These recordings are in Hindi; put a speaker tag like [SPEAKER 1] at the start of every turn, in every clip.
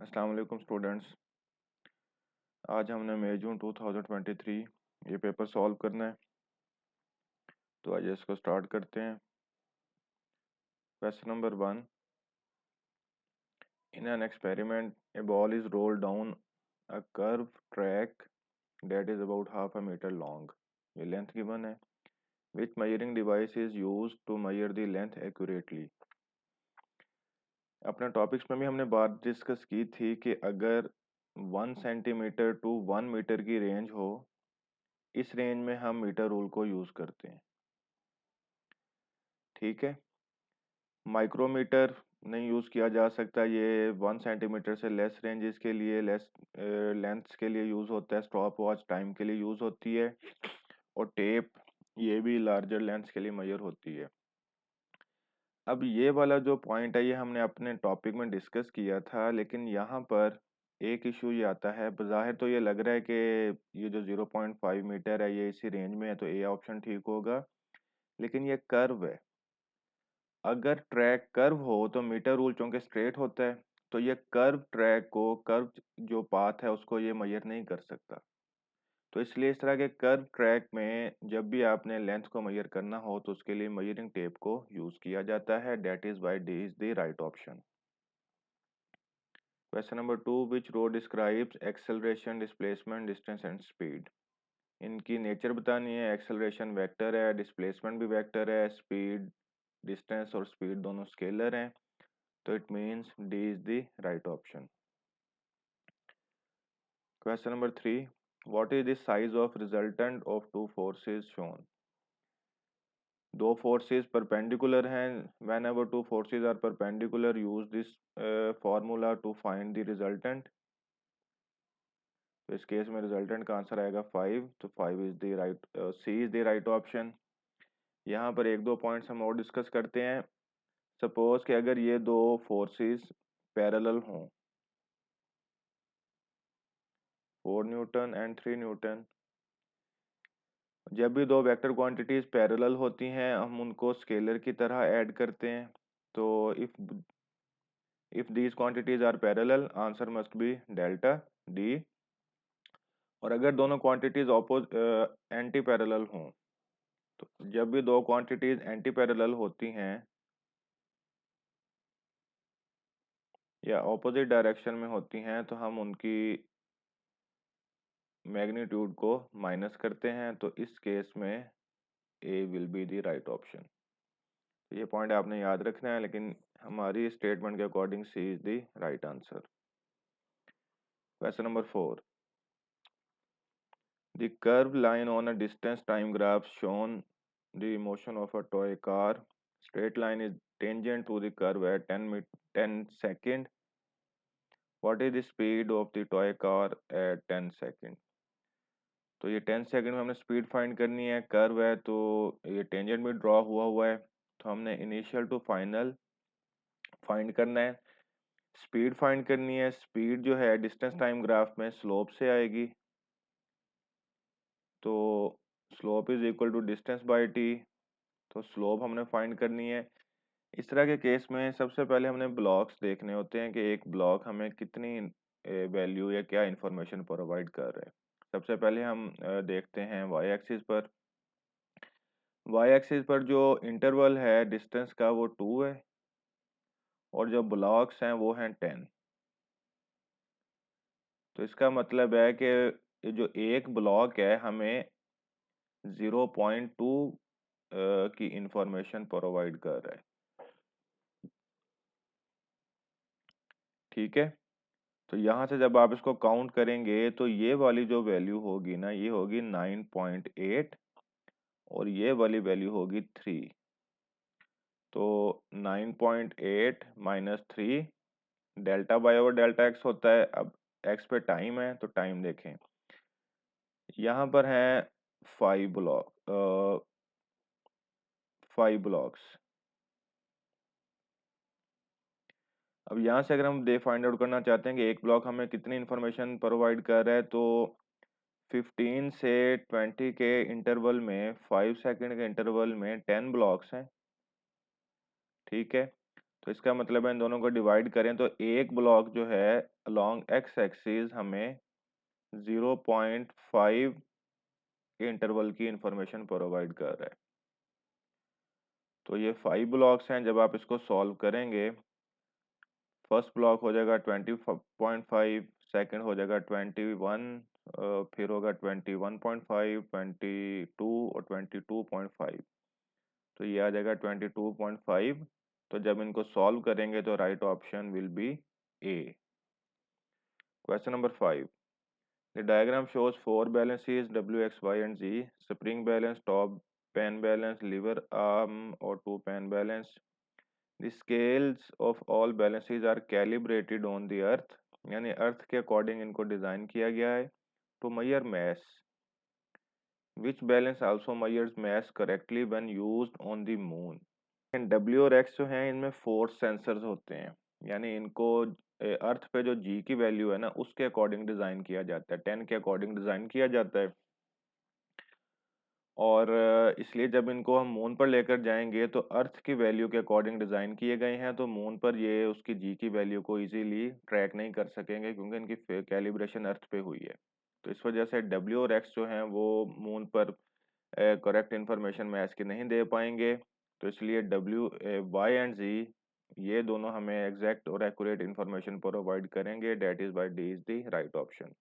[SPEAKER 1] अस्सलाम वालेकुम स्टूडेंट्स। आज हमने मई जून 2023 ये पेपर सॉल्व करना है। तो आइए इसको स्टार्ट करते हैं। Question number 1। In an experiment a ball is rolled down a curve track that is about half a metre long. ये लेंथ गिवन है। Which measuring device is use to measure the length accurately. अपने टॉपिक्स में भी हमने बात डिस्कस की थी कि अगर 1 सेंटीमीटर टू 1 मीटर की रेंज हो, इस रेंज में हम मीटर रूल को यूज करते हैं। ठीक है। माइक्रोमीटर नहीं यूज़ किया जा सकता। ये 1 सेंटीमीटर से लेस रेंजेस के लिए, लेस लेंथ्स के लिए यूज़ होता है। स्टॉप वॉच टाइम के लिए यूज़ होती है। और टेप ये भी लार्जर लेंथ्स के लिए मेजर होती है। अब ये वाला जो पॉइंट है ये हमने अपने टॉपिक में डिस्कस किया था, लेकिन यहाँ पर एक इशू ये आता है। बज़ाहिर तो ये लग रहा है कि ये जो 0.5 मीटर है ये इसी रेंज में है, तो ए ऑप्शन ठीक होगा। लेकिन ये कर्व है। अगर ट्रैक कर्व हो तो मीटर रूल चूंकि स्ट्रेट होता है, तो ये कर्व ट्रैक को, कर्व जो पाथ है उसको ये मेजर नहीं कर सकता। तो इसलिए इस तरह के कर्व ट्रैक में जब भी आपने लेंथ को मेजर करना हो तो उसके लिए मेजरिंग टेप को यूज किया जाता है। That is why D is the right option. Question number 2। Which row describes acceleration, displacement, distance and speed. इनकी नेचर बतानी है। एक्सेलरेशन वेक्टर है, डिस्प्लेसमेंट भी वेक्टर है, स्पीड, डिस्टेंस और स्पीड दोनों स्केलर हैं। तो it means D is the right option. Question number 3. What is the size of resultant of two forces shown? दो forces perpendicular हैं. Whenever two forces are perpendicular, use this formula to find the resultant. तो इस केस में रिजल्टेंट का आंसर आएगा 5। तो 5 is the right, C is the right option. यहाँ पर एक दो पॉइंट्स हम और डिस्कस करते हैं। सपोज कि अगर ये दो फोर्सेस पैरेलल हों, 4 न्यूटन एंड 3 न्यूटन। जब भी दो वेक्टर क्वांटिटीज पैरेलल होती हैं हम उनको स्केलर की तरह ऐड करते हैं। तो if these quantities are parallel, answer must be delta D. और अगर दोनों क्वांटिटीज एंटी पैरेलल हों, तो जब भी दो क्वांटिटीज एंटी पैरेलल होती हैं या ऑपोजिट डायरेक्शन में होती हैं तो हम उनकी मैग्नीट्यूड को माइनस करते हैं। तो इस केस में A will be the right option. तो ये पॉइंट आपने याद रखना है, लेकिन हमारी स्टेटमेंट के according C is the right answer. Question number 4. The curved line on a distance time graph shown the motion of a toy car. Straight line is tangent to the curve at 10 second. What is the speed of the toy car at 10 second? तो ये 10 सेकंड में हमने स्पीड फाइंड करनी है। कर्व है तो ये टेंजेंट में ड्रॉ हुआ है, तो हमने इनिशियल टू फाइनल फाइंड करना है। स्पीड फाइंड करनी है। स्पीड जो है डिस्टेंस टाइम ग्राफ में स्लोप से आएगी। तो slope is equal to distance by T. तो स्लोप हमने फाइंड करनी है। इस तरह के केस में सबसे पहले हमने ब्लॉक्स देखने होते हैं कि एक ब्लॉक हमें कितनी वैल्यू या क्या इंफॉर्मेशन प्रोवाइड कर रहा है। सबसे पहले हम देखते हैं वाई एक्सिस पर। वाई एक्सिस पर जो इंटरवल है डिस्टेंस का वो 2 है, और जो ब्लॉक्स हैं वो हैं 10। तो इसका मतलब है कि ये जो एक ब्लॉक है हमें 0.2 की इंफॉर्मेशन प्रोवाइड कर रहा है। ठीक है। तो यहाँ से जब आप इसको काउंट करेंगे तो ये वाली जो वैल्यू होगी ना, ये होगी 9.8 और ये वाली वैल्यू होगी 3। तो 9.8 minus 3, delta Y over delta X होता है। अब एक्स पे टाइम है तो टाइम देखें। यहाँ पर है 5 ब्लॉक्स। अब यहाँ से अगर हम दे फाइंड आउट करना चाहते हैं कि एक ब्लॉक हमें कितनी इन्फॉर्मेशन प्रोवाइड कर रहा है, तो 15 से 20 के इंटरवल में, 5 सेकंड के इंटरवल में 10 ब्लॉक्स हैं। ठीक है। तो इसका मतलब है इन दोनों को डिवाइड करें तो एक ब्लॉक जो है अलोंग एक्स एक्सिस हमें 0.5 के इंटरवल की इंफॉर्मेशन प्रोवाइड कर रहा है। तो ये 5 ब्लॉक्स हैं। जब आप इसको सॉल्व करेंगे, फर्स्ट ब्लॉक हो जाएगा 20.5, सेकंड हो जाएगा 21, फिर होगा 21.5, 22 और 22.5। तो ये आ जाएगा 22.5। तो जब इनको सॉल्व करेंगे तो right option will be A. Question number 5, the diagram shows 4 balances W, X, Y and Z, spring balance, top pen balance, lever arm और 2 pen balance. The scales of all balances are calibrated on the earth, यानी अर्थ के अकॉर्डिंग इनको डिज़ाइन किया गया है to measure mass, which balance also measures mass correctly when used on the moon. W और एक्स जो हैं इनमें फोर्स सेंसर्स होते हैं, यानी इनको अर्थ पे जो जी की वैल्यू है ना उसके अकॉर्डिंग डिज़ाइन किया जाता है, 10 के अकॉर्डिंग डिज़ाइन किया जाता है। और इसलिए जब इनको हम मून पर लेकर जाएंगे तो अर्थ की वैल्यू के अकॉर्डिंग डिज़ाइन किए गए हैं, तो मून पर ये उसकी जी की वैल्यू को इजीली ट्रैक नहीं कर सकेंगे क्योंकि इनकी कैलिब्रेशन अर्थ पे हुई है। तो इस वजह से डब्ल्यू और एक्स जो हैं वो मून पर करेक्ट इंफॉर्मेशन मैच की नहीं दे पाएंगे। तो इसलिए डब्ल्यू वाई एंड जी ये दोनों हमें एग्जैक्ट और एक्यूरेट इंफॉर्मेशन प्रोवाइड करेंगे। That is bye D is the right option.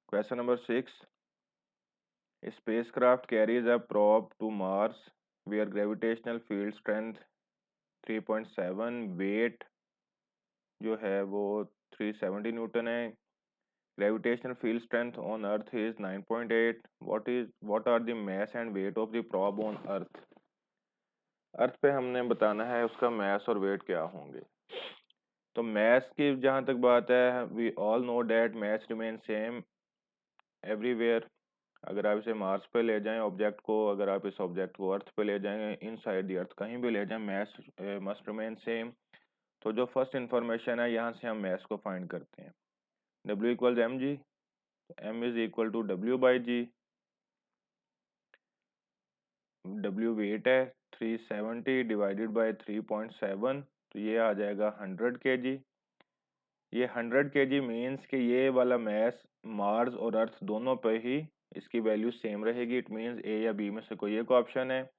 [SPEAKER 1] Question number 6, spacecraft carries a probe to Mars where gravitational field strength 3.7, weight जो है वो 370 न्यूटन है। Gravitational field strength on Earth is 9.8. What are the mass and weight of the probe on Earth? अर्थ पे हमने बताना है उसका mass और weight क्या होंगे। तो mass की जहाँ तक बात है, we all know that mass remains same everywhere. अगर आप इसे मार्स पे ले जाएं ऑब्जेक्ट को, अगर आप इस ऑब्जेक्ट को अर्थ पे ले जाएंगे, इनसाइड द अर्थ कहीं भी ले जाएं, mass must remain same. तो जो फर्स्ट इंफॉर्मेशन है यहाँ से हम mass को फाइंड करते हैं। W equal M G, M is equal to W by G. W weight है 370 डिवाइडेड बाय 3.7, तो ये आ जाएगा 100 kg। ये 100 kg मीन्स कि ये वाला मैस मार्स और अर्थ दोनों पे ही इसकी वैल्यू सेम रहेगी। इट मीन्स ए या बी में से कोई एक ऑप्शन है।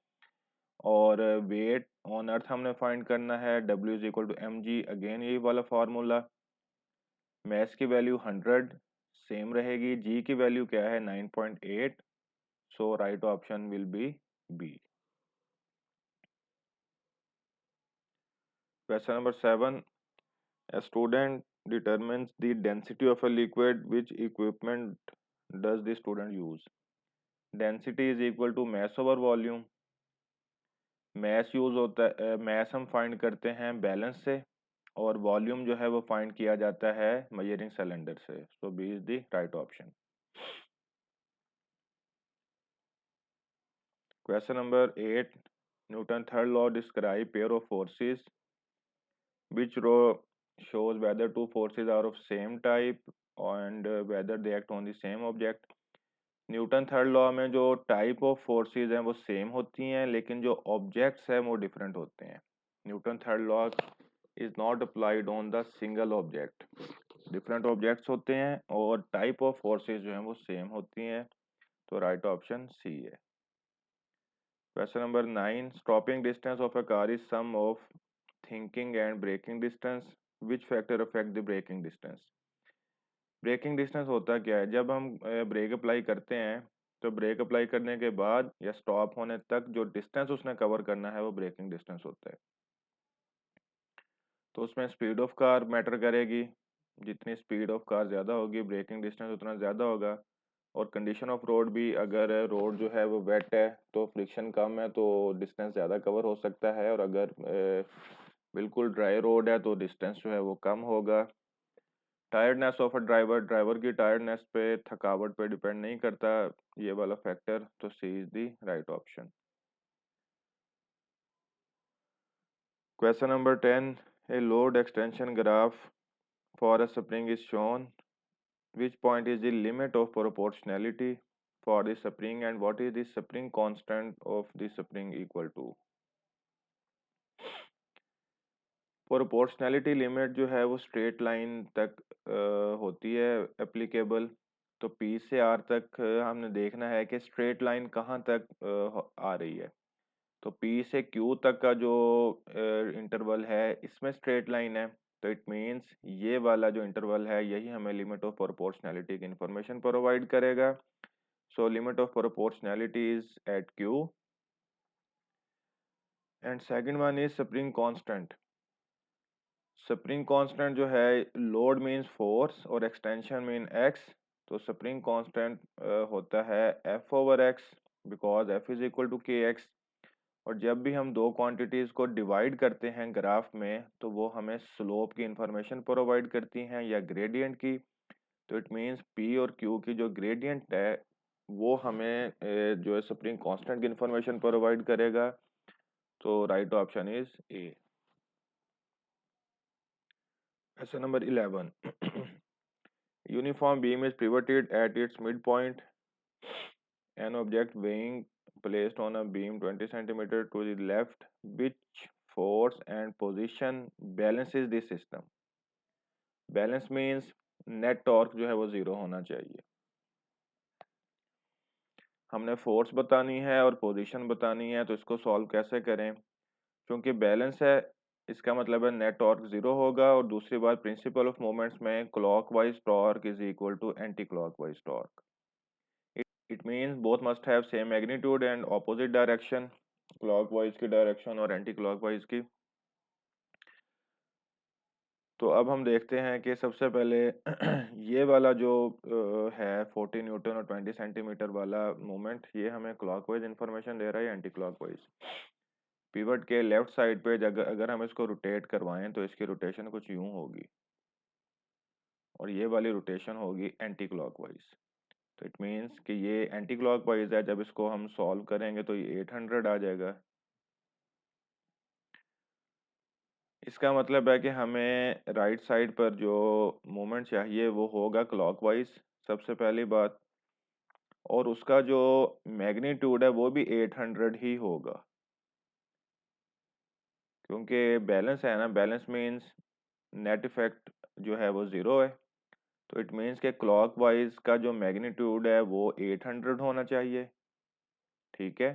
[SPEAKER 1] और वेट ऑन अर्थ हमने फाइंड करना है, W is equal to M G, again यही वाला फार्मूला। मैस की वैल्यू 100 सेम रहेगी, जी की वैल्यू क्या है 9.8, सो right option will be B. Question number 7, a student determines the density of a liquid. Which equipment does the student use? Density is equal to mass over volume. mass use होता है, mass हम फाइंड करते हैं बैलेंस से, और वॉल्यूम जो है वो फाइंड किया जाता है मेजरिंग सिलेंडर से। So B is the right option. Question number 8, Newton third law describe pair of forces which row shows whether two forces are of same type and whether they act on the same object. Newton third law में जो टाइप ऑफ फोर्सेस हैं वो सेम होती हैं, लेकिन जो ऑब्जेक्ट्स हैं वो डिफरेंट होते हैं। Newton third law is not applied on the single object. Different objects होते हैं और टाइप ऑफ फोर्सेस जो हैं वो सेम होती हैं। तो राइट ऑप्शन सी है। Question number 9, stopping distance of a car is sum of thinking and braking distance, which factor affect the braking distance. Braking distance होता क्या है, जब हम ब्रेक अप्लाई करते हैं तो ब्रेक अप्लाई करने के बाद या स्टॉप होने तक जो डिस्टेंस उसने कवर करना है वो ब्रेकिंग डिस्टेंस होता है। तो उसमें स्पीड ऑफ कार मैटर करेगी, जितनी स्पीड ऑफ कार ज़्यादा होगी ब्रेकिंग डिस्टेंस उतना ज़्यादा होगा। और कंडीशन ऑफ रोड भी, अगर रोड जो है वो वेट है तो फ्रिक्शन कम है तो डिस्टेंस ज़्यादा कवर हो सकता है, और अगर बिल्कुल ड्राई रोड है तो डिस्टेंस जो है वो कम होगा। Tiredness of a driver, driver की टायर्डनेस पे, थकावट पे डिपेंड नहीं करता ये वाला फैक्टर। तो C is the right option. Question number 10, a load extension graph for a spring is shown, which point is the limit of proportionality for the spring and what is the spring constant of the spring equal to. Proportionality limit जो है वो स्ट्रेट लाइन तक होती है एप्लीकेबल। तो पी से आर तक हमने देखना है कि स्ट्रेट लाइन कहाँ तक आ रही है। तो पी से क्यू तक का जो इंटरवल है इसमें स्ट्रेट लाइन है। तो इट मीन्स ये वाला जो इंटरवल है यही हमें लिमिट ऑफ प्रोपोर्शनैलिटी की इंफॉर्मेशन प्रोवाइड करेगा। So limit of proportionality is at Q and second one is spring constant. Spring constant जो है लोड मीन्स फोर्स और एक्सटेंशन मीन एक्स। तो स्प्रिंग कांस्टेंट होता है F over X because F is equal to K X. और जब भी हम दो क्वांटिटीज़ को डिवाइड करते हैं ग्राफ में तो वो हमें स्लोप की इंफॉर्मेशन प्रोवाइड करती हैं या ग्रेडियंट की। तो इट मीन्स पी और क्यू की जो ग्रेडियंट है वो हमें जो है स्प्रिंग कांस्टेंट की इंफॉर्मेशन प्रोवाइड करेगा। तो right option is A. Question number 11 uniform beam is pivoted at its midpoint. An object being placed on a beam 20 centimeter to the left, which force and position balances the system? Balance means net torque जो है वो जीरो होना चाहिए। हमने फोर्स बतानी है और पोजीशन बतानी है। तो इसको सॉल्व कैसे करें? क्योंकि बैलेंस है इसका मतलब है नेट टॉर्क जीरो होगा। और दूसरी बात प्रिंसिपल ऑफ मोमेंट्स में clockwise torque is equal to anti clockwise torque. It means both must have same magnitude and opposite direction, clockwise की डायरेक्शन और एंटी क्लॉकवाइज की। तो अब हम देखते हैं कि सबसे पहले ये वाला जो है 40 न्यूटन और 20 सेंटीमीटर वाला मोमेंट ये हमें क्लॉकवाइज इंफॉर्मेशन दे रहा है एंटी क्लॉकवाइज। पिवट के लेफ्ट साइड पे अगर हम इसको रोटेट करवाएं तो इसकी रोटेशन कुछ यूं होगी और ये वाली रोटेशन होगी एंटी क्लॉकवाइज। तो इट मीन्स कि ये एंटी क्लॉकवाइज है। जब इसको हम सॉल्व करेंगे तो ये 800 आ जाएगा। इसका मतलब है कि हमें राइट साइड पर जो मोमेंट चाहिए वो होगा क्लॉकवाइज सबसे पहली बात। और उसका जो मैग्नीट्यूड है वो भी 800 ही होगा क्योंकि बैलेंस है ना। बैलेंस मीन्स नेट इफेक्ट जो है वो ज़ीरो है। तो इट मीन्स के क्लॉकवाइज का जो मैग्नीट्यूड है वो 800 होना चाहिए। ठीक है,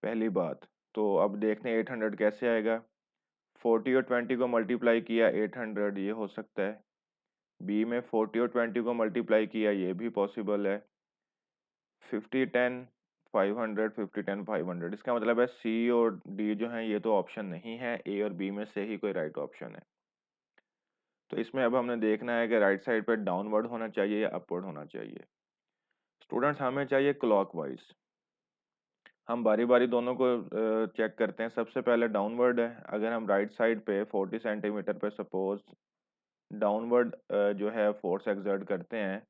[SPEAKER 1] पहली बात। तो अब देखते हैं 800 कैसे आएगा। 40 और 20 को मल्टीप्लाई किया 800 ये हो सकता है। बी में 40 और 20 को मल्टीप्लाई किया ये भी पॉसिबल है। 50 10 500 50 10 500 इसका मतलब है सी और डी जो हैं ये तो ऑप्शन नहीं है। ए और बी में से ही कोई राइट ऑप्शन है। तो इसमें अब हमने देखना है कि राइट साइड पर डाउनवर्ड होना चाहिए या अपवर्ड होना चाहिए। स्टूडेंट्स हमें चाहिए क्लॉकवाइज। हम बारी बारी दोनों को चेक करते हैं। सबसे पहले डाउनवर्ड है। अगर हम राइट साइड पे 40 सेंटीमीटर पे सपोज डाउनवर्ड जो है फोर्स एक्सर्ट करते हैं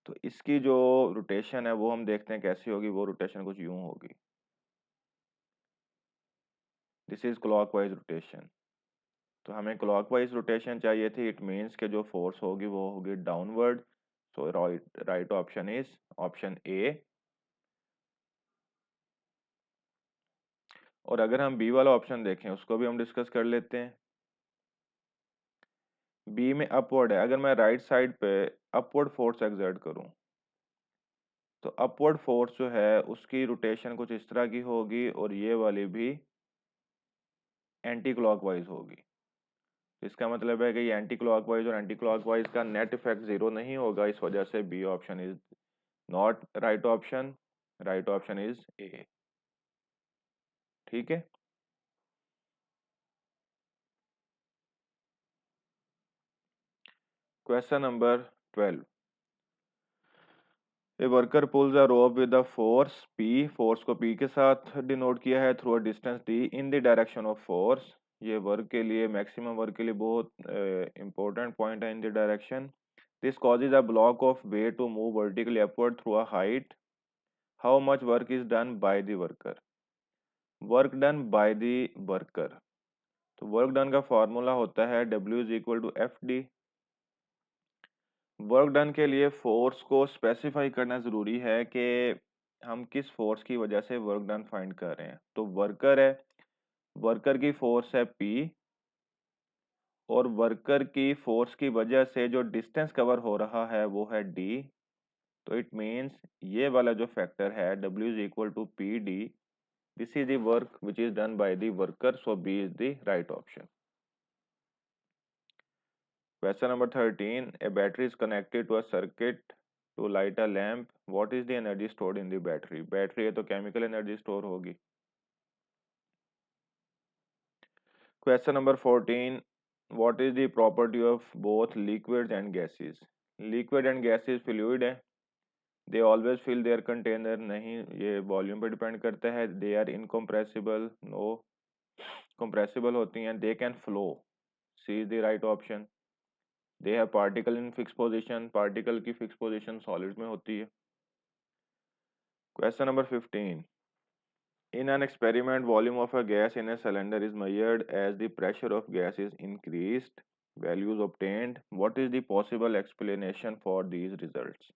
[SPEAKER 1] तो इसकी जो रोटेशन है वो हम देखते हैं कैसी होगी। वो रोटेशन कुछ यूं होगी। This is clockwise rotation. तो हमें क्लॉकवाइज रोटेशन चाहिए थी। इट मीन्स के जो फोर्स होगी वो होगी downward. So right right option is option A. और अगर हम बी वाला ऑप्शन देखें उसको भी हम डिस्कस कर लेते हैं। बी में अपवर्ड है। अगर मैं राइट साइड पे अपवर्ड फोर्स एक्सर्ट करूं तो अपवर्ड फोर्स जो है उसकी रोटेशन कुछ इस तरह की होगी और ये वाली भी एंटी क्लॉकवाइज होगी। इसका मतलब है कि ये एंटी क्लॉकवाइज और एंटी क्लॉकवाइज का नेट इफेक्ट जीरो नहीं होगा। इस वजह से B option is not right option. Right option is A. ठीक है। Question number 12। A worker pulls a rope with the force P. Force को पी के साथ डिनोट किया है through a distance D in the direction of force. ये वर्क के लिए मैक्सिमम वर्क के लिए बहुत इंपॉर्टेंट पॉइंट है in the direction. This causes a block of weight to move vertically upward through a height. How much work is done by the worker? Work done by the worker. तो वर्क डन का फॉर्मूला होता है W is equal to F D. Work done के लिए फोर्स को स्पेसिफाई करना ज़रूरी है कि हम किस फोर्स की वजह से वर्क डन फाइंड कर रहे हैं। तो वर्कर है, वर्कर की फोर्स है P और वर्कर की फोर्स की वजह से जो डिस्टेंस कवर हो रहा है वो है डी, तो इट मीन्स ये वाला जो फैक्टर है W is equal to P D, this is the work which is done by the worker, so B is the right option. Question number 13. A battery is connected to a circuit to light a lamp. What is the energy stored in the battery? Battery है तो केमिकल एनर्जी स्टोर होगी। Question number 14. What is the property of both liquids and gases? Liquid and gases fluid है, they always fill their container, नहीं, ये वॉल्यूम पे डिपेंड करता है। They are incompressible, no, compressible होती हैं। They can flow, C is the right option। They have particle in fixed position, particle की फिक्स पोजिशन सॉलिड में होती है। Question number 15. In an experiment, volume of a gas in a cylinder is measured as the pressure of gas is increased. Values obtained. What is the possible explanation for these results?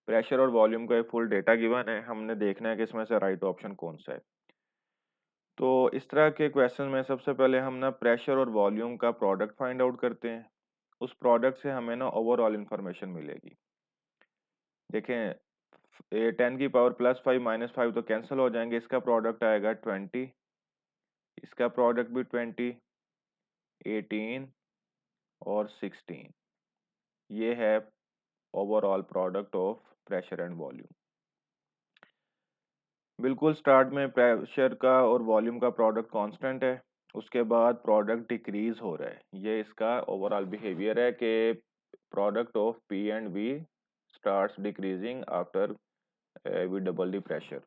[SPEAKER 1] Pressure और वॉल्यूम का एक फुल डेटा गिवन है, हमने देखना है कि इसमें से राइट ऑप्शन कौन सा है। तो इस तरह के क्वेश्चन में सबसे पहले हम ना प्रेशर और वॉल्यूम का प्रोडक्ट फाइंड आउट करते हैं। उस प्रोडक्ट से हमें ना ओवरऑल इंफॉर्मेशन मिलेगी। देखें, 10⁻+5 - 5 तो कैंसिल हो जाएंगे, इसका प्रोडक्ट आएगा 20, इसका प्रोडक्ट भी 20, 18 और 16। ये है overall product of pressure and volume. बिल्कुल स्टार्ट में प्रेशर का और वॉल्यूम का प्रोडक्ट कांस्टेंट है, उसके बाद प्रोडक्ट डिक्रीज हो रहा है। ये इसका ओवरऑल बिहेवियर है कि product of P and V starts decreasing after we double the pressure.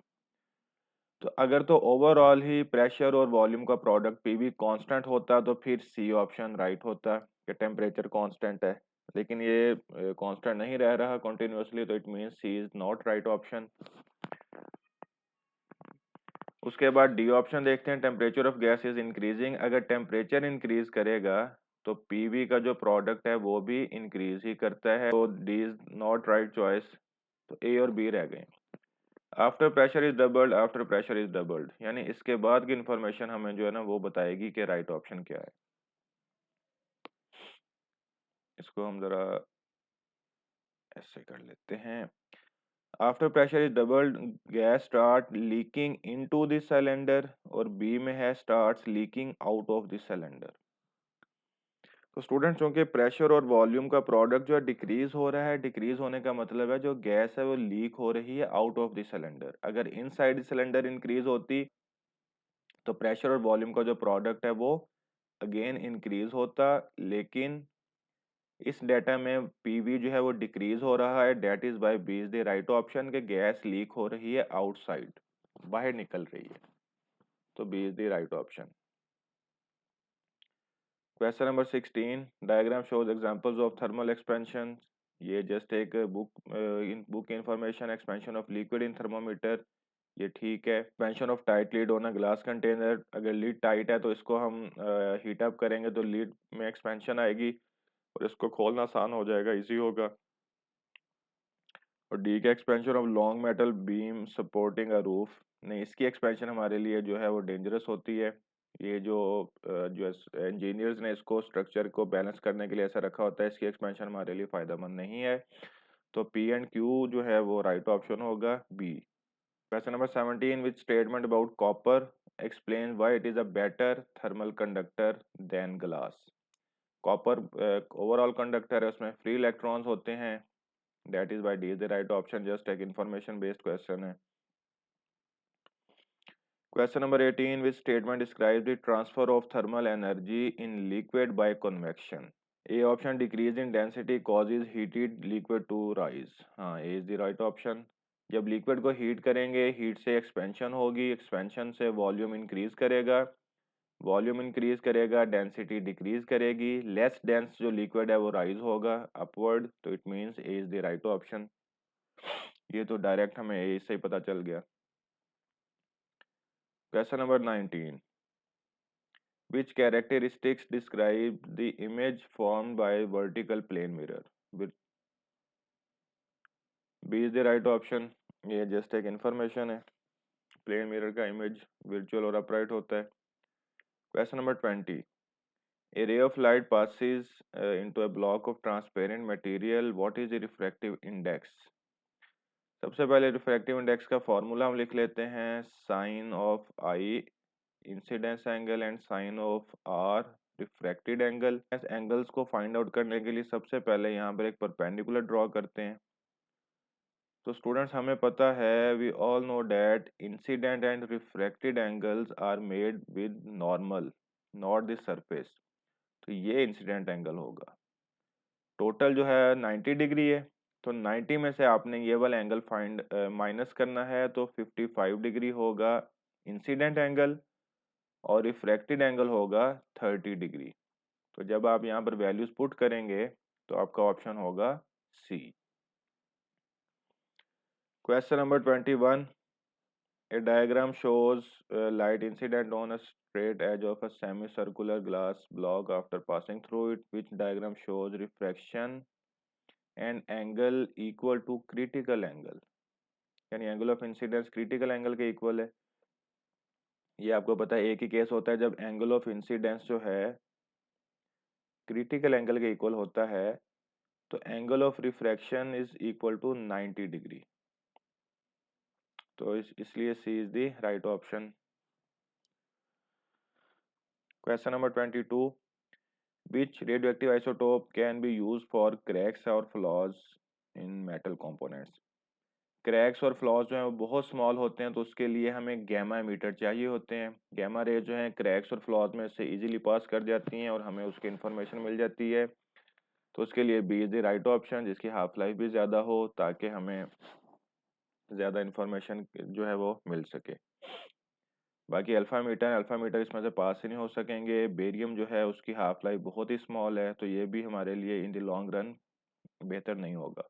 [SPEAKER 1] तो अगर तो ओवरऑल ही प्रेशर और वॉल्यूम का प्रोडक्ट पीवी कांस्टेंट होता तो फिर सी ऑप्शन राइट होता कि टेम्परेचर कांस्टेंट है, लेकिन ये कांस्टेंट नहीं रह रहा कंटिन्यूअसली, तो it means C is not right option. उसके बाद डी ऑप्शन देखते हैं, temperature of gas is increasing. अगर टेम्परेचर इंक्रीज करेगा तो पीवी का जो प्रोडक्ट है वो भी इंक्रीज ही करता है, तो D is not right choice, तो ए और बी रह गए। After pressure is doubled, after pressure is doubled, यानी इसके बाद की इंफॉर्मेशन हमें जो है ना वो बताएगी कि राइट ऑप्शन क्या है। इसको हम जरा ऐसे कर लेते हैं। After pressure is doubled, gas start leaking into the cylinder, और बी में है starts leaking out of the cylinder. तो स्टूडेंट्स, चूंकि प्रेशर और वॉल्यूम का प्रोडक्ट जो है डिक्रीज हो रहा है, डिक्रीज होने का मतलब है जो गैस है वो लीक हो रही है आउट ऑफ द सिलेंडर। अगर इनसाइड सिलेंडर इंक्रीज होती तो प्रेशर और वॉल्यूम का जो प्रोडक्ट है वो अगेन इंक्रीज होता, लेकिन इस डाटा में पीवी जो है वो डिक्रीज हो रहा है। That is by B is the right option के गैस लीक हो रही है आउटसाइड, बाहर निकल रही है, तो B is the right option. Question number 16, diagram shows examples of thermal expansion. ये जस्ट एक book information, expansion of liquid in thermometer, ये ठीक है। Expansion of tight lid on a glass container, अगर लीड टाइट है तो इसको हम हीट अप करेंगे तो लीड में एक्सपेंशन आएगी और इसको खोलना आसान हो जाएगा, इजी होगा। और डी का expansion of long metal beam supporting a roof, नहीं, इसकी एक्सपेंशन हमारे लिए जो है वो डेंजरस होती है। ये जो इंजीनियर्स ने इसको स्ट्रक्चर को बैलेंस करने के लिए ऐसा रखा होता है, इसकी एक्सपेंशन हमारे लिए फायदेमंद नहीं है, तो पी एंड क्यू जो है वो राइट ऑप्शन होगा B. Question number 17, which statement about copper explain why it is a better thermal conductor than glass. Copper overall conductor है, उसमें फ्री इलेक्ट्रॉन्स होते हैं, that is bye D is the right option, just एक इंफॉर्मेशन बेस्ड क्वेश्चन है। Question number 18, which statement describe the transfer of thermal energy in liquid by convection. A option, decrease in density causes heated liquid to rise, हाँ, ए इज द राइट ऑप्शन। जब लिक्विड को हीट करेंगे, हीट से एक्सपेंशन होगी, एक्सपेंशन से वॉल्यूम इंक्रीज करेगा, वॉल्यूम इंक्रीज करेगा, डेंसिटी डिक्रीज करेगी, लेस डेंस जो लिक्विड है वो राइज होगा अपवर्ड, तो it means A is the right option. ये तो डायरेक्ट हमें ए से ही पता चल गया। Question number 19, which characteristics describe the image formed by vertical plane mirror? B is the right option, ये जस्ट एक इंफॉर्मेशन है, प्लेन मिरर का इमेज वर्चुअल और अपराइट होता है। Question number 20, A ray of light passes into a block of transparent material. What is the refractive index? सबसे पहले रिफ्रैक्टिव इंडेक्स का फॉर्मूला हम लिख लेते हैं, sine of I incidence angle and sine of R refracted angle. Angles को फाइंड आउट करने के लिए सबसे पहले यहाँ पर एक परपेंडिकुलर ड्रॉ करते हैं। तो स्टूडेंट्स हमें पता है, we all know that incident and refracted angles are made with normal, not the surface. तो ये इंसिडेंट एंगल होगा। टोटल जो है 90 डिग्री है, तो 90 में से आपने ये वाला एंगल फाइंड माइनस करना है, तो 55 डिग्री होगा इंसिडेंट एंगल और रिफ्रैक्टेड एंगल होगा 30 डिग्री। तो जब आप यहाँ पर वैल्यूज पुट करेंगे तो आपका ऑप्शन होगा C. Question number 21, a diagram shows light incident on a straight edge of a semicircular glass block after passing through it. Which diagram shows refraction and angle equal to critical angle? यानी angle of incidence critical angle के इक्वल है। ये आपको पता है, एक ही केस होता है जब एंगल ऑफ इंसिडेंस जो है क्रिटिकल एंगल के इक्वल होता है, तो angle of refraction is equal to 90 degree. तो इसलिए C is the right option. Question number 22, which radioactive isotope can be used for cracks or flaws in metal components? Cracks और फ्लॉज जो हैं वो बहुत स्मॉल होते हैं, तो उसके लिए हमें गैमा एमीटर चाहिए होते हैं। गैमा रे जो हैं क्रैक्स और फ्लॉज में से इजीली पास कर जाती हैं और हमें उसकी इन्फॉर्मेशन मिल जाती है। तो उसके लिए B is the right option, जिसकी हाफ लाइफ भी ज़्यादा हो ताकि हमें ज़्यादा इन्फॉर्मेशन जो है वो मिल सके। बाकी अल्फा मीटर इसमें से पास ही नहीं हो सकेंगे। बेरियम जो है उसकी हाफ लाइफ बहुत ही स्मॉल है, तो ये भी हमारे लिए इन द लॉन्ग रन बेहतर नहीं होगा।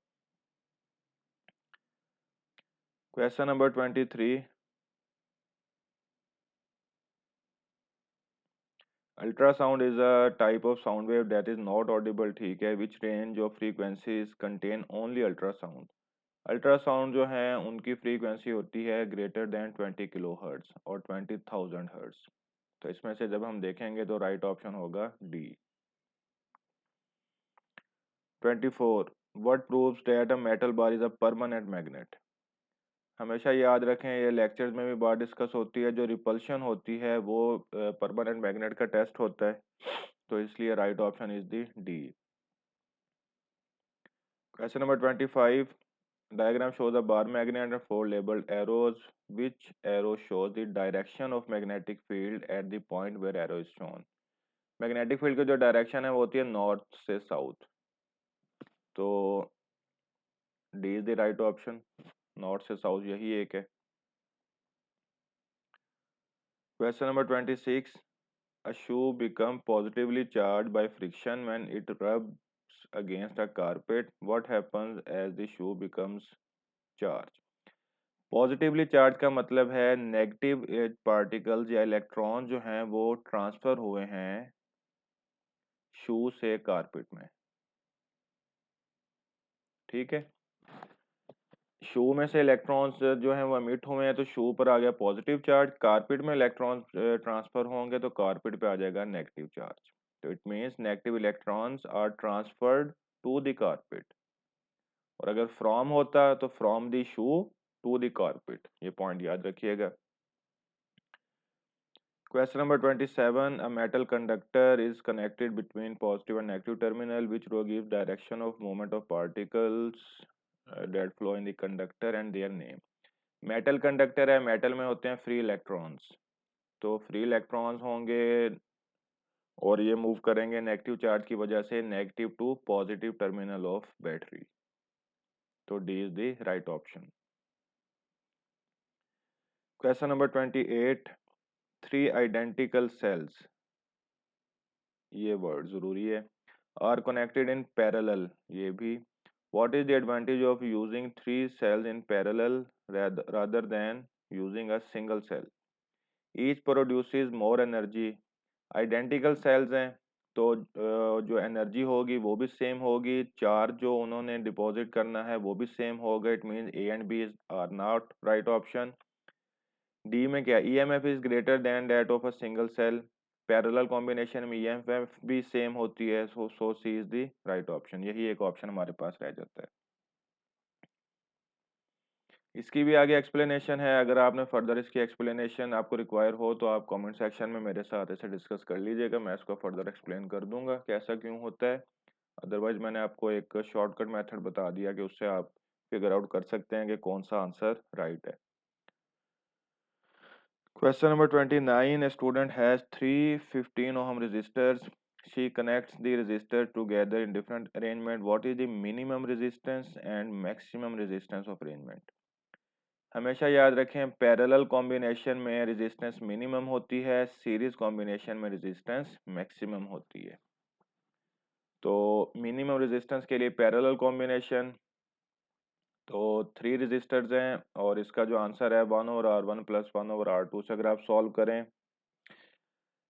[SPEAKER 1] Question number 23, ultrasound is a type of sound wave that is not Audible, ठीक है। Which range of frequencies contain only ultrasound? Ultrasound जो है उनकी फ्रीक्वेंसी होती है ग्रेटर देन 20 किलो हर्ट्ज और 20,000 हर्ट्ज। तो इसमें से जब हम देखेंगे तो राइट ऑप्शन होगा D. 24, what proves that a metal bar is a permanent magnet? हमेशा याद रखें, ये लेक्चर्स में भी बात डिस्कस होती है, जो रिपल्शन होती है वो परमानेंट मैग्नेट का टेस्ट होता है। तो इसलिए right option is the D. Question number 25, diagram shows a bar magnet and four labeled arrows. Which arrow shows the direction of magnetic field at the point where arrow is shown? Magnetic field की जो डायरेक्शन है वो होती है नॉर्थ से साउथ। तो D is the right option, north से साउथ यही एक है। Question number 26, a shoe become positively charged by friction when it rubs against a carpet. What happens as the shoe becomes charged? Positively charge का मतलब है नेगेटिव पार्टिकल्स या इलेक्ट्रॉन जो हैं वो ट्रांसफर हुए हैं शू से कारपेट में, ठीक है। शू में से इलेक्ट्रॉन्स जो हैं वो एमिट हुए हैं, तो शू पर आ गया पॉजिटिव चार्ज। कारपेट में इलेक्ट्रॉन्स ट्रांसफर होंगे तो कारपेट पे आ जाएगा नेगेटिव चार्ज। तो it means negative electrons are transferred to the carpet. और अगर फ्रॉम होता तो from the shoe to the carpet, ये पॉइंट याद रखिएगा। Question number 27, a metal conductor is connected between positive and negative terminal. Which row gives direction of movement of particles that flow in the conductor and their name? Metal conductor है, मेटल में होते हैं फ्री इलेक्ट्रॉन्स, तो फ्री इलेक्ट्रॉन्स होंगे और ये मूव करेंगे नेगेटिव चार्ज की वजह से negative to positive terminal of battery. तो D is the right option. Question number 28, three identical cells, ये वर्ड जरूरी है, आर कनेक्टेड इन पैरेलल, ये भी। What is the advantage of using three cells in parallel rather than using a single cell? Each produces more energy. Identical cells हैं तो जो एनर्जी होगी वो भी सेम होगी, चार्ज जो उन्होंने डिपॉजिट करना है वो भी सेम होगा। It means A and B are not right option. D में क्या, EMF is greater than that of a single cell. Parallel combination में ईएमएफ भी सेम होती है, so C is the right option. यही एक ऑप्शन हमारे पास रह जाता है। इसकी भी आगे एक्सप्लेनेशन है, अगर आपने फर्दर इसकी एक्सप्लेनेशन आपको रिक्वायर हो तो आप कमेंट सेक्शन में मेरे साथ इसे डिस्कस कर लीजिएगा, मैं इसको फर्दर एक्सप्लेन कर दूंगा कैसा क्यों होता है। अदरवाइज मैंने आपको एक शॉर्टकट मेथड बता दिया कि उससे आप फिगर आउट कर सकते हैं कि कौन सा आंसर राइट है। Question number 29. A student has three 15 ohm resistors. She connects the resistor together in different arrangement. What is the minimum resistance and maximum resistance of arrangement? हमेशा याद रखें, पैरेलल कॉम्बिनेशन में रेजिस्टेंस मिनिमम होती है, सीरीज कॉम्बिनेशन में रेजिस्टेंस मैक्सिमम होती है। तो मिनिमम रेजिस्टेंस के लिए पैरेलल कॉम्बिनेशन, तो 3 रेजिस्टर्स हैं और इसका जो आंसर है 1/R1 प्लस 1/R2 से अगर आप सॉल्व करें,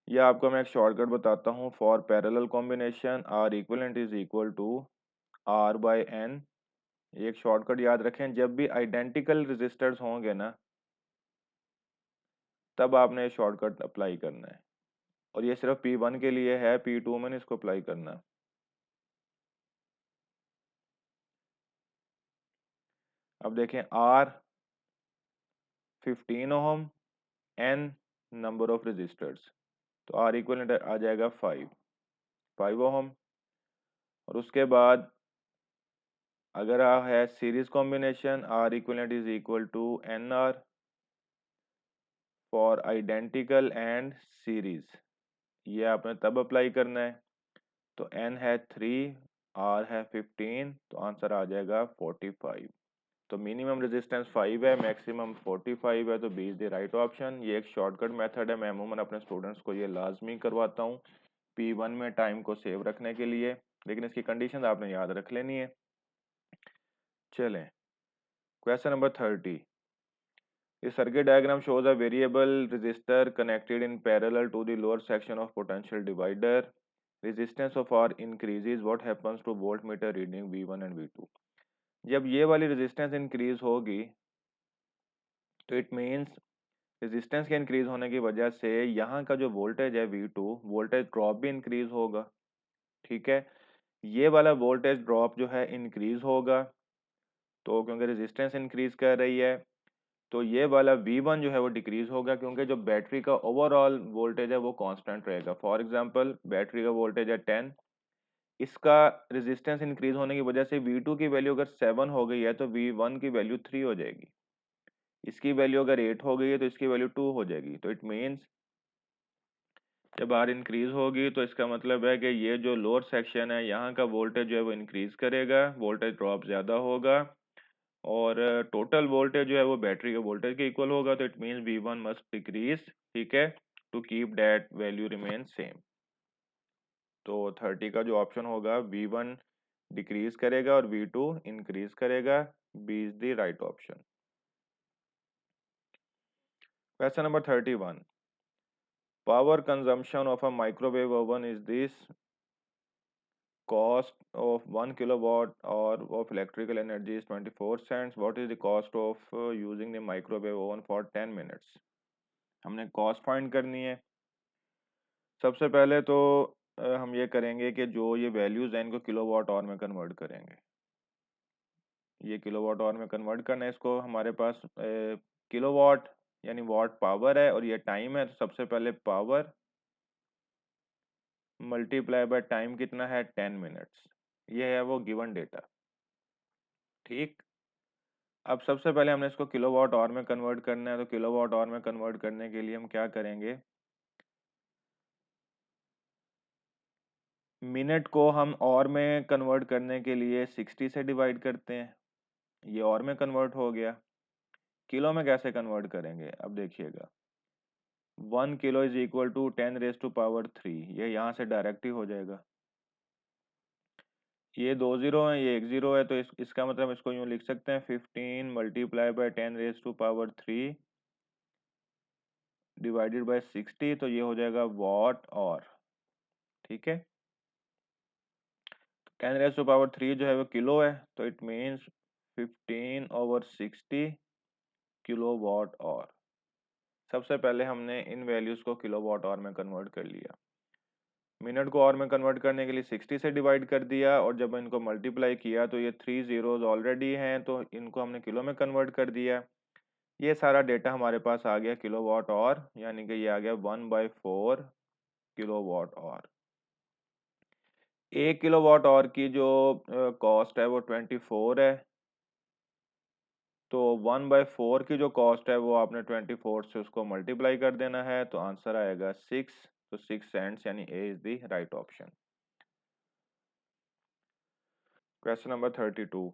[SPEAKER 1] या आपको मैं एक शॉर्टकट बताता हूँ। For parallel combination R equivalent is equal to R by N. एक शॉर्टकट याद रखें, जब भी आइडेंटिकल रेजिस्टर्स होंगे ना, तब आपने ये शॉर्टकट अप्लाई करना है। और ये सिर्फ P1 के लिए है, P2 में नहीं इसको अप्लाई करना। अब देखें, R 15 ohm, N number of resistors, तो R इक्वलेंट आ जाएगा 5 ओम। और उसके बाद अगर है series combination, R equivalent is equal to NR for identical and series. ये आपने तब अप्लाई करना है। तो N है 3, R है 15, तो आंसर आ जाएगा 45। तो मिनिमम रेजिस्टेंस 5 है, मैक्सिमम 45 है, तो B is the right option. ये एक शॉर्टकट मेथड है, मैं अमूमन अपने स्टूडेंट्स को ये लाजमी करवाता हूँ P1 में टाइम को सेव रखने के लिए, लेकिन इसकी कंडीशन आपने याद रख लेनी है। चलें, question number 30। The circuit diagram shows a variable resistor connected in parallel to the lower section of potential divider. Resistance of R increases. What happens to voltmeter reading V1 and V2? जब ये वाली रेजिस्टेंस इंक्रीज होगी तो इट मीन्स रेजिस्टेंस के इंक्रीज होने की वजह से यहाँ का जो वोल्टेज है V2, वोल्टेज ड्रॉप भी इंक्रीज होगा। ठीक है, ये वाला वोल्टेज ड्रॉप जो है इंक्रीज होगा, तो क्योंकि रेजिस्टेंस इंक्रीज कर रही है, तो ये वाला V1 जो है वो डिक्रीज होगा, क्योंकि जो बैटरी का ओवरऑल वोल्टेज है वो कांस्टेंट रहेगा। फॉर एग्जांपल, बैटरी का वोल्टेज है 10, इसका रेजिस्टेंस इंक्रीज होने की वजह से V2 की वैल्यू अगर 7 हो गई है तो V1 की वैल्यू 3 हो जाएगी। इसकी वैल्यू अगर 8 हो गई है तो इसकी वैल्यू 2 हो जाएगी। तो इट मीन्स जब R इंक्रीज होगी तो इसका मतलब है कि ये जो लोअर सेक्शन है यहाँ का वोल्टेज जो है वो इंक्रीज करेगा, वोल्टेज ड्रॉप ज़्यादा होगा, और टोटल वोल्टेज जो है वो बैटरी के वोल्टेज के इक्वल होगा। तो it means V1 must decrease, ठीक है, to keep that value remain same. तो 30 का जो ऑप्शन होगा, V1 डिक्रीज करेगा और V2 इंक्रीज करेगा। B is the right option. Question number 31। Power consumption of a microwave oven is this: cost of 1 kilowatt or of electrical energy is 24 cents. What is the cost of using the microwave oven for 10 minutes? हमने कॉस्ट फाइंड करनी है। सबसे पहले तो हम ये करेंगे कि जो ये वैल्यूज हैं इनको किलोवाट आवर में कन्वर्ट करेंगे। ये किलोवाट आवर में कन्वर्ट करना है इसको, हमारे पास किलोवाट यानी वाट पावर है और ये टाइम है, तो सबसे पहले पावर मल्टीप्लाई बाय टाइम कितना है, 10 मिनट्स। ये है वो गिवन डेटा। ठीक, अब सबसे पहले हमने इसको किलोवाट आवर में कन्वर्ट करना है, तो किलोवाट आवर में कन्वर्ट करने के लिए हम क्या करेंगे, मिनट को हम आवर में कन्वर्ट करने के लिए 60 से डिवाइड करते हैं, ये आवर में कन्वर्ट हो गया। किलो में कैसे कन्वर्ट करेंगे, अब देखिएगा, 1 किलो इज इक्वल टू 10⁻³ ये यहाँ से डायरेक्ट ही हो जाएगा। ये 2 जीरो है, ये 1 जीरो है, तो इसका मतलब इसको यूँ लिख सकते हैं 15 मल्टीप्लाई बाय 10⁻³ डिवाइडेड बाय 60, तो ये हो जाएगा वाट और। ठीक है, 10⁻³ जो है वो किलो है, तो इट मीन्स 15/60 किलो वाट और। सबसे पहले हमने इन वैल्यूज़ को किलोवाट आवर में कन्वर्ट कर लिया। मिनट को आवर में कन्वर्ट करने के लिए 60 से डिवाइड कर दिया, और जब इनको मल्टीप्लाई किया तो ये 3 ज़ीरोज़ ऑलरेडी हैं, तो इनको हमने किलो में कन्वर्ट कर दिया। ये सारा डेटा हमारे पास आ गया किलोवाट आवर, यानी कि ये आ गया 1/4 किलोवाट आवर। 1 किलोवाट आवर की जो कॉस्ट है वो 24 है, तो 1/4 की जो कॉस्ट है वो आपने 24 से उसको मल्टीप्लाई कर देना है, तो आंसर आएगा 6। तो 6 सेंट्स, यानी A is the right option. Question number 32।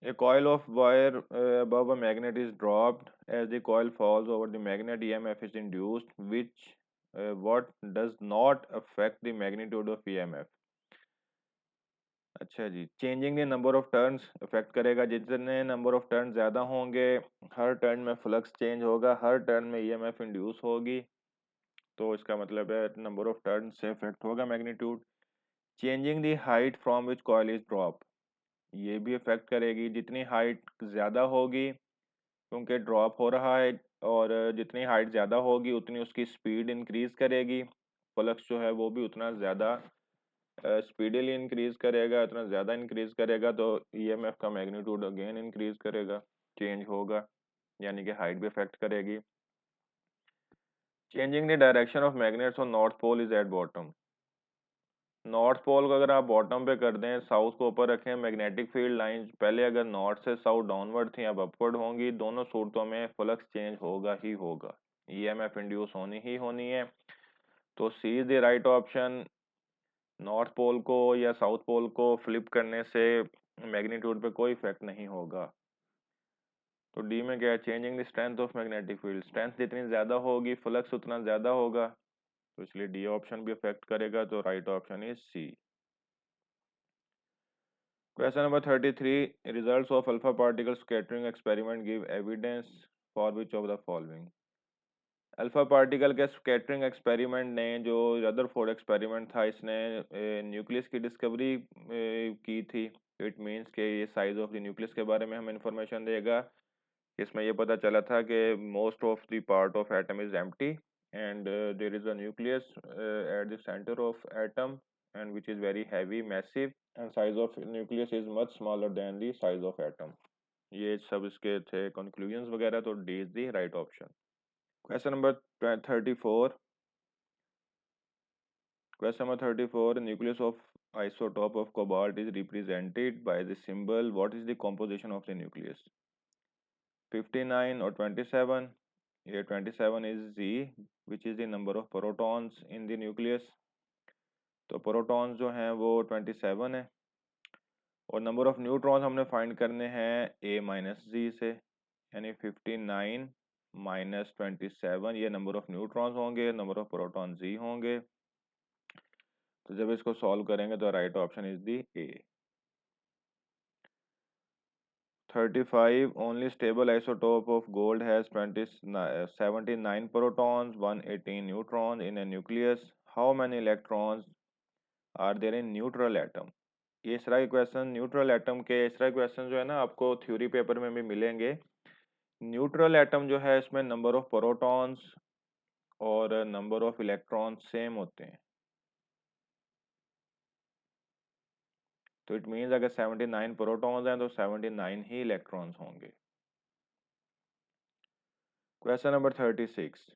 [SPEAKER 1] A coil of wire above a magnet is dropped. As the coil falls over the magnet, EMF is induced, which what does not affect the magnitude of EMF. अच्छा जी, changing the number of turns affect करेगा। जितने नंबर ऑफ टर्न ज़्यादा होंगे, हर टर्न में फ्लक्स चेंज होगा, हर टर्न में ईएमएफ इंड्यूस होगी, तो इसका मतलब है नंबर ऑफ टर्न से अफेक्ट होगा magnitude. Changing the height from which coil is drop, ये भी अफेक्ट करेगी। जितनी हाइट ज़्यादा होगी, क्योंकि ड्रॉप हो रहा है, और जितनी हाइट ज़्यादा होगी उतनी उसकी स्पीड इंक्रीज़ करेगी, फ्लक्स जो है वो भी उतना ज़्यादा स्पीडीली इंक्रीज करेगा, इतना ज़्यादा इंक्रीज करेगा, तो ईएमएफ का मैग्नीट्यूड अगेन इंक्रीज करेगा, चेंज होगा, यानी कि हाइट भी अफेक्ट करेगी। Changing the direction of magnets on north pole is at bottom. North pole को अगर आप बॉटम पे कर दें, साउथ को ऊपर रखें, मैग्नेटिक फील्ड लाइंस पहले अगर नॉर्थ से साउथ डाउनवर्ड थी, अब अपवर्ड होंगी, दोनों सूरतों में फ्लक्स चेंज होगा ही होगा, ईएमएफ इंड्यूस होनी ही होनी है। तो C is the right option. North pole को या साउथ पोल को फ्लिप करने से मैग्नीट्यूड पे कोई इफेक्ट नहीं होगा। तो डी में क्या है, changing the strength of magnetic field, strength जितनी ज़्यादा होगी फ्लक्स उतना ज़्यादा होगा, तो इसलिए डी ऑप्शन भी अफेक्ट करेगा, तो right option is C. Question number 33। Results of alpha particle scattering experiment give evidence for which of the following. Alpha particle के स्कैटरिंग एक्सपेरिमेंट ने, जो रदरफोर्ड एक्सपेरिमेंट था, इसने न्यूक्लियस की डिस्कवरी की थी। तो इट मीन्स कि ये साइज ऑफ द न्यूक्लियस के बारे में हमें इंफॉर्मेशन देगा। इसमें ये पता चला था कि most of the part of atom is empty, and there is a nucleus at the centre of atom, and which is very heavy, massive, and size of nucleus is much smaller than the size of atom. ये सब इसके थे कंक्लूजन्स वगैरह, तो D is the right option. Question number 34. Question number 34. The nucleus of isotope of cobalt is represented by the symbol. What is the composition of the nucleus? 59 or 27? Here 27 is Z, which is the number of protons in the nucleus. तो प्रोटॉन्स जो हैं वो 27 है, और नंबर ऑफ न्यूट्रॉन्स हमने फाइंड करने हैं A माइनस जी से, यानी 59 माइनस 27, ये नंबर ऑफ न्यूट्रॉन्स होंगे, नंबर ऑफ प्रोटॉन जी होंगे। तो जब इसको सॉल्व करेंगे तो right option is the A. 35. Only stable isotope of gold has 79 protons 118 neutron in a nucleus. How many electrons are there in neutral atom. ये इस तरह के क्वेश्चन, न्यूट्रल एटम के इस तरह के क्वेश्चन जो है ना, आपको थ्योरी पेपर में भी मिलेंगे। न्यूट्रल एटम जो है, इसमें नंबर ऑफ प्रोटॉन्स और नंबर ऑफ इलेक्ट्रॉन्स सेम होते हैं, तो इट मीन्स अगर 79 प्रोटॉन्स हैं तो 79 ही इलेक्ट्रॉन्स होंगे। Question number 36.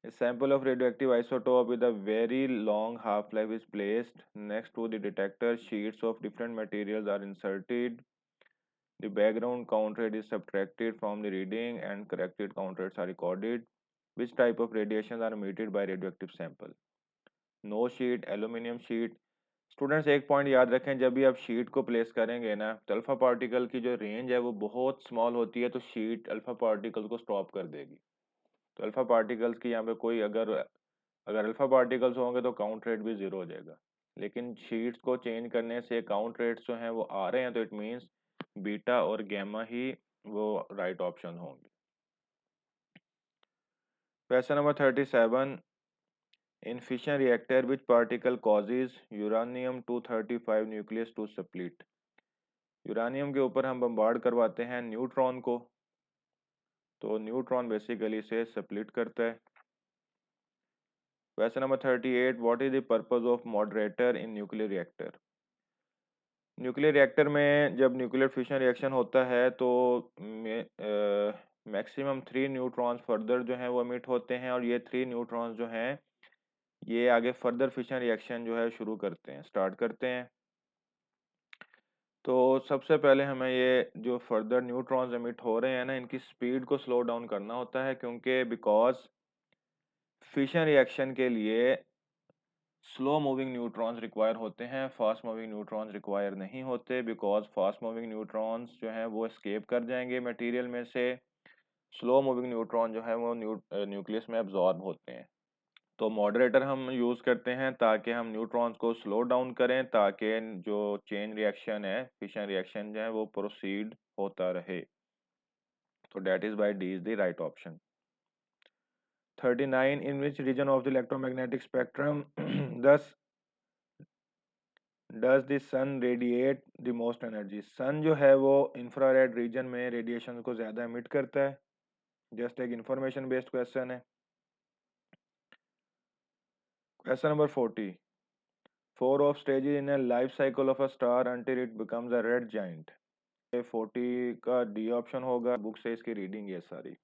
[SPEAKER 1] A sample of radioactive isotope with a very long half-life is placed next to the detector. Sheets of different materials are inserted. The background count rate is subtracted from the reading and corrected count rates are recorded. Which type of radiations are emitted by radioactive sample? No sheet, aluminium sheet. Students एक पॉइंट याद रखें, जब भी आप शीट को प्लेस करेंगे ना, तो अल्फा पार्टिकल की जो रेंज है वो बहुत स्मॉल होती है, तो शीट अल्फा पार्टिकल को स्टॉप कर देगी। तो अल्फा पार्टिकल्स की यहाँ पे कोई, अगर अगर अल्फा पार्टिकल्स होंगे तो काउंट रेट भी ज़ीरो हो जाएगा, लेकिन शीट्स को चेंज करने से काउंट रेट्स जो हैं वो आ रहे हैं, तो इट मीन्स बीटा और गैमा ही वो राइट ऑप्शन होंगे। Question number 37. In fission reactor, which particle causes uranium 235 nucleus to split? Uranium के ऊपर हम बम्बार्ड करवाते हैं न्यूट्रॉन को, तो न्यूट्रॉन बेसिकली इसे स्प्लिट करता है। Question number 38, what is the purpose of moderator in nuclear reactor? Nuclear reactor में जब न्यूक्लियर फिशन रिएक्शन होता है तो मैक्सिमम 3 न्यूट्रॉन्स फर्दर जो हैं वो एमिट होते हैं, और ये 3 न्यूट्रॉन्स जो हैं ये आगे फर्दर फिशन रिएक्शन जो है शुरू करते हैं, स्टार्ट करते हैं। तो सबसे पहले हमें ये जो फर्दर न्यूट्रॉन्स एमिट हो रहे हैं ना, इनकी स्पीड को स्लो डाउन करना होता है, क्योंकि बिकॉज फिशन रिएक्शन के लिए स्लो मूविंग न्यूट्रॉन्स रिक्वायर होते हैं, फास्ट मूविंग न्यूट्रॉन्स रिक्वायर नहीं होते, बिकॉज फास्ट मूविंग न्यूट्रॉन्स जो हैं वो एस्केप कर जाएंगे मटेरियल में से। स्लो मूविंग न्यूट्रॉन जो है वो न्यूक्लियस में एब्जॉर्ब होते हैं। तो मॉडरेटर हम यूज़ करते हैं ताकि हम न्यूट्रॉन्स को स्लो डाउन करें, ताकि जो चेन रिएक्शन है, फिशन रिएक्शन जो है वो प्रोसीड होता रहे। तो that is bye D is the right option. 39, in which region of the electromagnetic spectrum does does the sun radiate the most energy? Sun जो है वो इंफ्रारेड रीजन में रेडिएशन को ज़्यादा एमिट करता है। जस्ट एक इंफॉर्मेशन बेस्ड क्वेश्चन है। Question number 40, four of stages in A life cycle of a star until it becomes a red giant. 40 का डी ऑप्शन होगा, बुक से इसकी रीडिंग है सारी।